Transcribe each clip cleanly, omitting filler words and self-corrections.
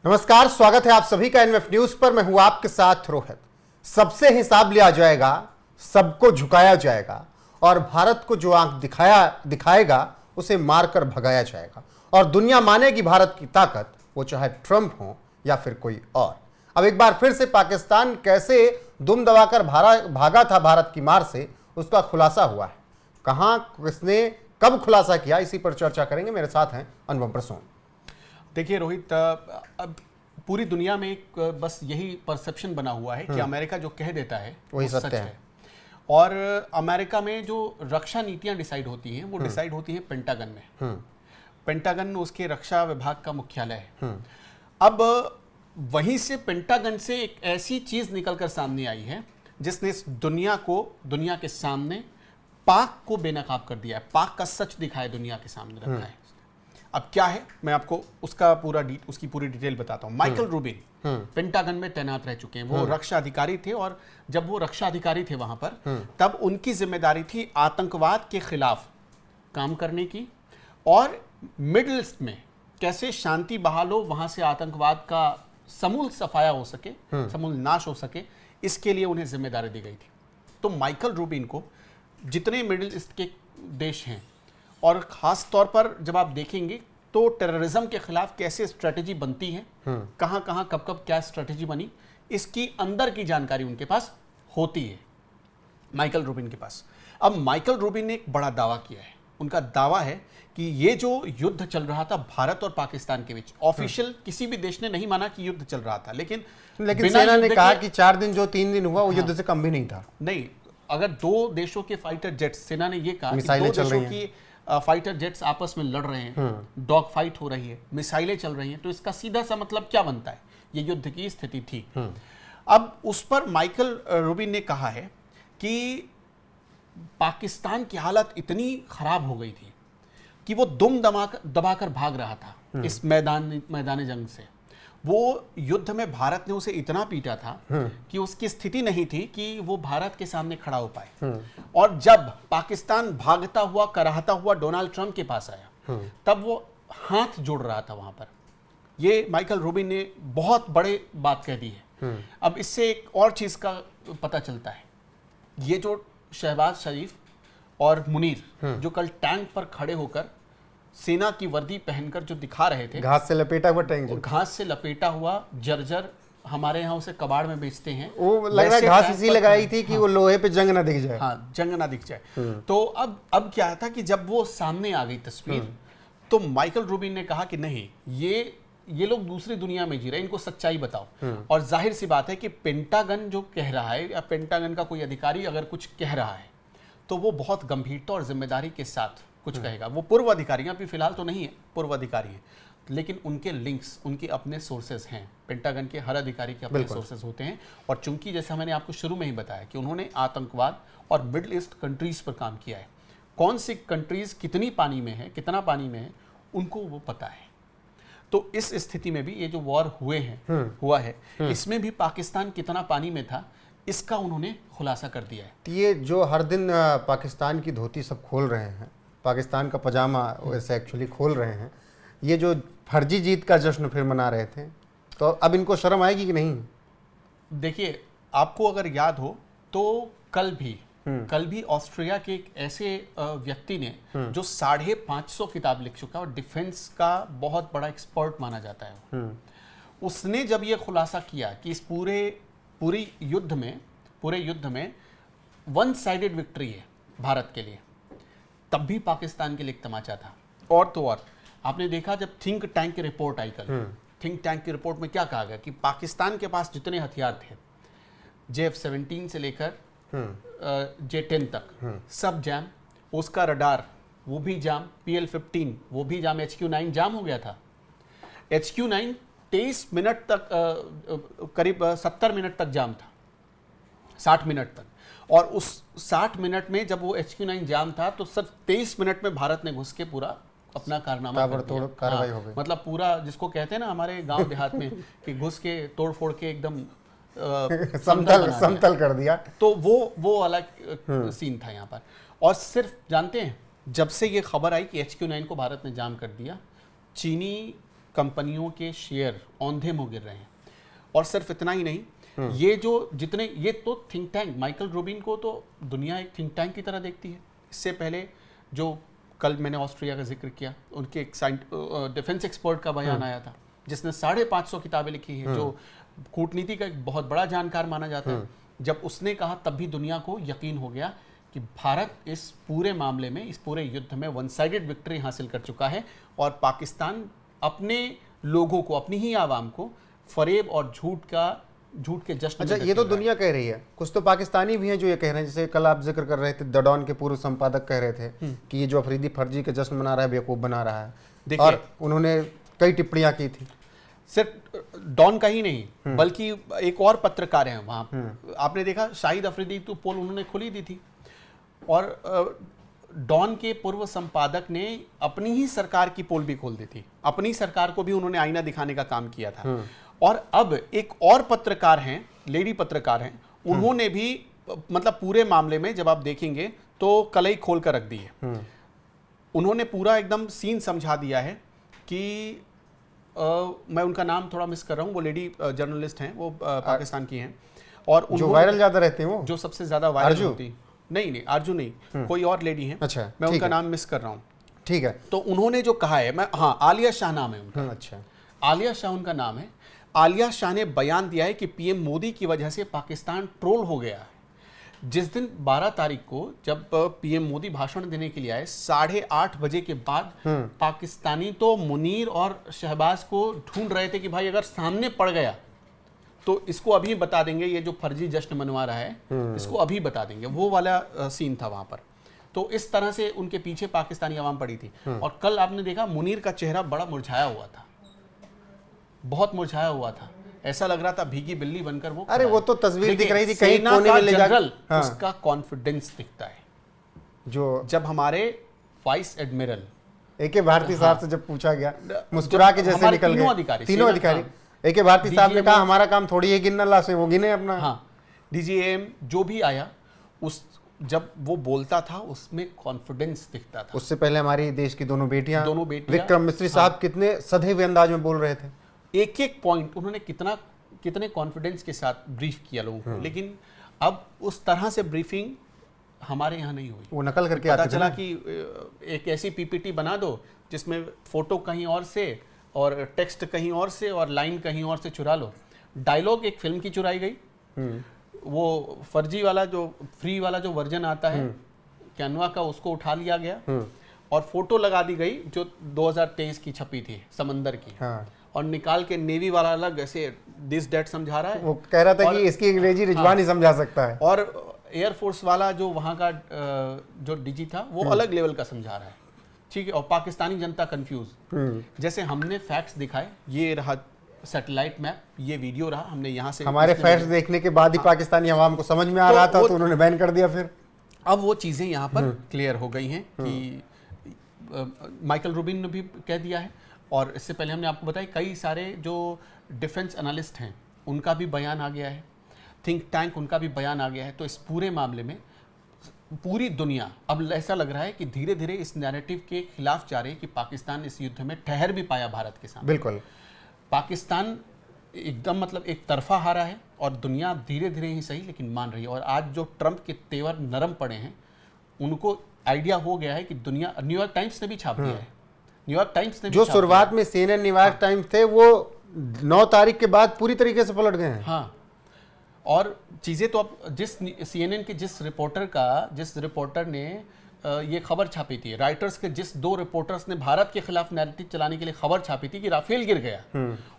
नमस्कार, स्वागत है आप सभी का एनएफ न्यूज पर। मैं हूं आपके साथ रोहित। सबसे हिसाब लिया जाएगा, सबको झुकाया जाएगा और भारत को जो आंख दिखाएगा उसे मारकर भगाया जाएगा और दुनिया मानेगी भारत की ताकत, वो चाहे ट्रंप हो या फिर कोई और। अब एक बार फिर से पाकिस्तान कैसे दुम दबाकर भागा था भारत की मार से, उसका खुलासा हुआ है। कहां, किसने, कब खुलासा किया, इसी पर चर्चा करेंगे। मेरे साथ हैं अनुपम प्रसून। देखिए रोहित, अब पूरी दुनिया में एक बस यही परसेप्शन बना हुआ है कि अमेरिका जो कह देता है वही सत्य है। और अमेरिका में जो रक्षा नीतियां डिसाइड होती हैं वो डिसाइड होती हैं पेंटागन में। पेंटागन उसके रक्षा विभाग का मुख्यालय है। अब वहीं से पेंटागन से एक ऐसी चीज निकलकर सामने आई है जिसने इस दुनिया के सामने पाक को बेनकाब कर दिया है। पाक का सच दिखाया, दुनिया के सामने रखा है। अब क्या है, मैं आपको उसकी पूरी डिटेल बताता हूं। माइकल रूबिन पेंटागन में तैनात रह चुके हैं। वो रक्षा अधिकारी थे और जब वो रक्षा अधिकारी थे वहां पर, तब उनकी जिम्मेदारी थी आतंकवाद के खिलाफ काम करने की और मिडिल ईस्ट में कैसे शांति बहाल हो, वहां से आतंकवाद का समूल सफाया हो सके, समूल नाश हो सके, इसके लिए उन्हें जिम्मेदारी दी गई थी। तो माइकल रूबिन को जितने मिडिल ईस्ट के देश हैं, और खास तौर पर जब आप देखेंगे तो टेररिज्म के खिलाफ कैसे स्ट्रेटेजी बनती है, कहां कहां कब कब क्या स्ट्रेटेजी बनी, इसकी अंदर की जानकारी उनके पास होती है, माइकल रूबिन के पास। अब माइकल रूबिन ने एक बड़ा दावा किया है। उनका दावा है कि ये जो युद्ध चल रहा था भारत और पाकिस्तान के बीच, ऑफिशियल किसी भी देश ने नहीं माना कि युद्ध चल रहा था, लेकिन सेना ने कहा कि 4 दिन जो 3 दिन हुआ वो युद्ध से कम भी नहीं था। नहीं, अगर दो देशों के फाइटर जेट्स, सेना ने ये कहा कि मिसाइलें चल रही की फाइटर जेट्स आपस में लड़ रहे हैं, डॉग फाइट हो रही है, मिसाइलें चल रही हैं, तो इसका सीधा सा मतलब क्या बनता है, ये युद्ध की स्थिति थी। अब उस पर माइकल रूबिन ने कहा है कि पाकिस्तान की हालत इतनी खराब हो गई थी कि वो दुम दबाकर भाग रहा था इस मैदान जंग से। वो युद्ध में भारत ने उसे इतना पीटा था कि उसकी स्थिति नहीं थी कि वो भारत के सामने खड़ा हो पाए। और जब पाकिस्तान भागता हुआ, कराहता हुआ डोनाल्ड ट्रंप के पास आया, तब वो हाथ जोड़ रहा था वहां पर। ये माइकल रूबिन ने बहुत बड़े बात कह दी है। अब इससे एक और चीज का पता चलता है, ये जो शहबाज शरीफ और मुनीर जो कल टैंक पर खड़े होकर सेना की वर्दी पहनकर जो दिखा रहे थे, घास से लपेटा हुआ टैंक, घास से लपेटा हुआ जर्जर, हमारे यहाँ उसे कबाड़ में बेचते हैं, वो लग रहा है घास इसी लगाई थी कि वो लोहे पे जंग ना दिख जाए। हाँ, जंग ना दिख जाए। तो अब क्या था कि जब वो सामने आ गई तस्वीर, तो माइकल रूबिन ने कहा कि नहीं, ये लोग दूसरी दुनिया में जी रहे हैं, इनको सच्चाई बताओ। और जाहिर सी बात है कि पेंटागन जो कह रहा है या पेंटागन का कोई अधिकारी अगर कुछ कह रहा है तो वो बहुत गंभीरता और जिम्मेदारी के साथ कुछ कहेगा। वो पूर्व अधिकारी, अभी फिलहाल तो नहीं है, पूर्व अधिकारी है, लेकिन उनके लिंक्स, उनके अपने सोर्सेज हैं। पेंटागन के हर अधिकारी के अपने सोर्सेज होते हैं। और चूंकि जैसा मैंने आपको शुरू में ही बताया कि उन्होंने आतंकवाद और मिडिल ईस्ट कंट्रीज पर काम किया है, कौन सी कंट्रीज कितनी पानी में है, कितना पानी में है, उनको वो पता है। तो इस स्थिति में भी ये जो वॉर हुआ है, इसमें भी पाकिस्तान कितना पानी में था, इसका उन्होंने खुलासा कर दिया है। ये जो हर दिन पाकिस्तान की धोती सब खोल रहे हैं, पाकिस्तान का पजामा वैसे एक्चुअली खोल रहे हैं, ये जो फर्जी जीत का जश्न फिर मना रहे थे, तो अब इनको शर्म आएगी कि नहीं? देखिए, आपको अगर याद हो तो कल भी ऑस्ट्रिया के एक ऐसे व्यक्ति ने जो 550 किताब लिख चुका और डिफेंस का बहुत बड़ा एक्सपर्ट माना जाता है, उसने जब ये खुलासा किया कि इस पूरे युद्ध में वन साइडेड विक्ट्री है भारत के लिए, तब भी पाकिस्तान के लिए एक तमाचा था। और तो और आपने देखा जब थिंक टैंक की रिपोर्ट आई कल, थिंक टैंक की रिपोर्ट में क्या कहा गया कि पाकिस्तान के पास जितने हथियार थे, JF-17 से लेकर J-10 तक, सब जाम, उसका रडार वो भी जाम, PL-15 वो भी जाम, HQ-9 जाम हो गया था। HQ-9 23 मिनट तक, करीब 70 मिनट तक जाम था, 60 मिनट तक। और उस 60 मिनट में जब वो HQ-9 जाम था तो सिर्फ 23 मिनट में भारत ने घुस के पूरा अपना कारनामा कर दिया। कार्रवाई हो गई। मतलब पूरा, जिसको कहते हैं ना हमारे गांव देहात में कि घुस के तोड़ फोड़ के एकदम समतल कर दिया। तो वो अलग सीन था यहाँ पर। और सिर्फ जानते हैं, जब से ये खबर आई कि HQ-9 को भारत ने जाम कर दिया, चीनी कंपनियों के शेयर औंधे मुंह गिर रहे हैं। और सिर्फ इतना ही नहीं, ये जो जितने ये तो थिंक टैंक, माइकल रूबिन को तो दुनिया एक थिंक टैंक की तरह देखती है। इससे पहले जो कल मैंने ऑस्ट्रिया का जिक्र किया, उनके एक डिफेंस एक्सपर्ट का बयान आया था जिसने 550 किताबें लिखी हैं, जो कूटनीति का एक बहुत बड़ा जानकार माना जाता है। जब उसने कहा तब भी दुनिया को यकीन हो गया कि भारत इस पूरे मामले में, इस पूरे युद्ध में वन साइडेड विक्ट्री हासिल कर चुका है और पाकिस्तान अपने लोगों को, अपनी ही आवाम को फरेब और झूठ के जश्न अच्छा, में ये तो ढकेल रहा दुनिया कह रही है, कुछ तो पाकिस्तानी भी हैं जो ये कह रहे हैं, जैसे कल आप जिक्र कर रहे थे, द डॉन के पूर्व संपादक कह रहे थे कि ये जो अफरीदी फर्जी के जश्न मना रहा है बेवकूफ़ बना रहा है, देखिए, और उन्होंने कई टिप्पणियां की थी। सिर्फ डॉन का ही नहीं बल्कि एक और पत्रकार हैं वहाँ, आपने देखा शाहिद अफरीदी तो पोल उन्होंने खुली दी थी। और डॉन के पूर्व संपादक ने अपनी ही सरकार की पोल भी खोल दी थी, अपनी सरकार को भी उन्होंने आईना दिखाने का काम किया था। और अब एक और पत्रकार हैं, लेडी पत्रकार हैं, उन्होंने भी मतलब पूरे मामले में जब आप देखेंगे तो कलई खोल कर रख दी है। उन्होंने पूरा एकदम सीन समझा दिया है कि मैं उनका नाम थोड़ा मिस कर रहा हूँ, वो लेडी जर्नलिस्ट हैं, वो पाकिस्तान की हैं, और जो वायरल ज्यादा रहते हैं, वो जो सबसे ज्यादा वायरल होती, नहीं आरजू नहीं, कोई और लेडी है। अच्छा, मैं उनका नाम मिस कर रहा हूँ। ठीक है, तो उन्होंने जो कहा है, मैं आलिया शाह नाम है उनका। अच्छा, आलिया शाह उनका नाम है। आलिया शाह ने बयान दिया है कि पीएम मोदी की वजह से पाकिस्तान ट्रोल हो गया है। जिस दिन 12 तारीख को जब पीएम मोदी भाषण देने के लिए आए, 8:30 बजे के बाद पाकिस्तानी तो मुनीर और शहबाज को ढूंढ रहे थे कि भाई अगर सामने पड़ गया तो इसको अभी बता देंगे, ये जो फर्जी जश्न मनवा रहा है इसको अभी बता देंगे, वो वाला सीन था वहां पर। तो इस तरह से उनके पीछे पाकिस्तानी आवाम पड़ी थी। और कल आपने देखा मुनीर का चेहरा बड़ा मुरझाया हुआ था, बहुत मुरझाया हुआ था, ऐसा लग रहा था भीगी बिल्ली बनकर वो। अरे वो तो तस्वीर दिख रही थी कहीं सेना कोने का में ले जाकर, जनरल, उसका कॉन्फिडेंस दिखता है। जो जब हमारे वाइस एडमिरल AK भारती साहब से जब पूछा गया, मुस्कुरा के जैसे निकल गए तीनों अधिकारी। AK भारती साहब ने कहा हमारा काम थोड़ी है गिनना लाशें, वो गिने अपना। हाँ, DGM जो भी आया, उस जब वो बोलता था उसमें कॉन्फिडेंस दिखता था। उससे पहले हमारी देश की दोनों बेटियां विक्रम मिश्री हाँ, साहब कितने सधे हुए अंदाज में बोल रहे थे, एक एक पॉइंट उन्होंने कितने कॉन्फिडेंस के साथ ब्रीफ किया लोगों को। लेकिन अब उस तरह से ब्रीफिंग हमारे यहाँ नहीं हुई। वो नकल करके पता आते चला कि एक ऐसी PPT बना दो जिसमें फोटो कहीं और से और टेक्स्ट कहीं और से और लाइन कहीं और से चुरा लो। डायलॉग एक फिल्म की चुराई गई, वो फर्जी वाला जो फ्री वाला जो वर्जन आता है कैनवा का, उसको उठा लिया गया और फोटो लगा दी गई जो 2023 की छपी थी समंदर की। हाँ। और निकाल के नेवी वाला अलग ऐसे दिस डेट समझा रहा है, वो कह रहा था कि इसकी अंग्रेजी रिजवान ही समझा सकता है, और एयरफोर्स वाला जो वहाँ का जो DG था वो अलग लेवल का समझा रहा है। ठीक है, और पाकिस्तानी जनता कंफ्यूज। जैसे हमने फैक्ट्स दिखाए, ये रहा सैटेलाइट मैप, ये वीडियो रहा, हमने यहाँ से हमारे फैक्ट्स देखने के बाद ही पाकिस्तानी अवाम को समझ में आ रहा था, तो उन्होंने बैन कर दिया। फिर अब वो चीज़ें यहाँ पर क्लियर हो गई हैं कि माइकल रूबिन ने भी कह दिया है, और इससे पहले हमने आपको बताया कई सारे जो डिफेंस एनालिस्ट हैं उनका भी बयान आ गया है, थिंक टैंक उनका भी बयान आ गया है। तो इस पूरे मामले में पूरी दुनिया अब ऐसा लग रहा है कि धीरे धीरे इस नैरेटिव के खिलाफ जा रही है कि पाकिस्तान इस युद्ध में ठहर भी पाया भारत के सामने। बिल्कुल, पाकिस्तान एकदम मतलब एक तरफा हारा है और दुनिया धीरे धीरे ही सही लेकिन मान रही है। और आज जो ट्रंप के तेवर नरम पड़े हैं, उनको आइडिया हो गया है कि दुनिया, न्यूयॉर्क टाइम्स ने भी छाप दिया है, न्यूयॉर्क टाइम्स ने भी जो शुरुआत में CNN न्यूयॉर्क टाइम्स थे वो 9 तारीख के बाद पूरी तरीके से पलट गए हैं। हाँ, और चीज़ें तो अब जिस CNN के जिस रिपोर्टर ने ये खबर छापी थी, राइटर्स के जिस 2 रिपोर्टर्स ने भारत के खिलाफ नैरेटिव चलाने के लिए खबर छापी थी कि राफेल गिर गया,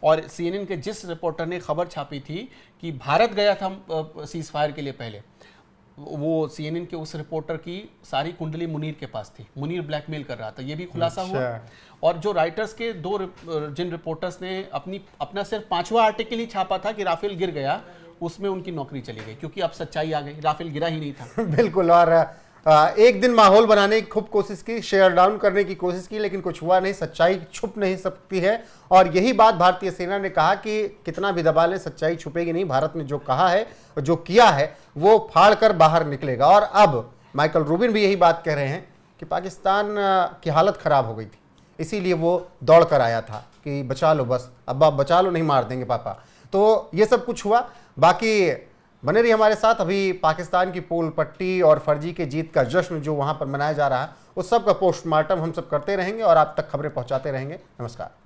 और CNN के जिस रिपोर्टर ने खबर छापी थी कि भारत गया था सीज फायर के लिए पहले, वो CNN के उस रिपोर्टर की सारी कुंडली मुनीर के पास थी, मुनीर ब्लैकमेल कर रहा था, ये भी खुलासा हुआ। और जो राइटर्स के 2 जिन रिपोर्टर्स ने अपना सिर्फ 5वां आर्टिकल ही छापा था कि राफेल गिर गया, उसमें उनकी नौकरी चली गई, क्योंकि अब सच्चाई आ गई, राफेल गिरा ही नहीं था। बिल्कुल, और एक दिन माहौल बनाने की खूब कोशिश की, शेयर डाउन करने की कोशिश की, लेकिन कुछ हुआ नहीं, सच्चाई छुप नहीं सकती है। और यही बात भारतीय सेना ने कहा कि कितना भी दबा लें सच्चाई छुपेगी नहीं, भारत ने जो कहा है, जो किया है, वो फाड़ कर बाहर निकलेगा। और अब माइकल रूबिन भी यही बात कह रहे हैं कि पाकिस्तान की हालत खराब हो गई थी, इसीलिए वो दौड़ कर आया था, कि बचा लो बस, अब्बा बचा लो, नहीं मार देंगे पापा। तो ये सब कुछ हुआ। बाकी बने रही हमारे साथ। अभी पाकिस्तान की पोल पट्टी और फर्जी के जीत का जश्न जो वहाँ पर मनाया जा रहा है, उस सब का पोस्टमार्टम हम सब करते रहेंगे और आप तक खबरें पहुँचाते रहेंगे। नमस्कार।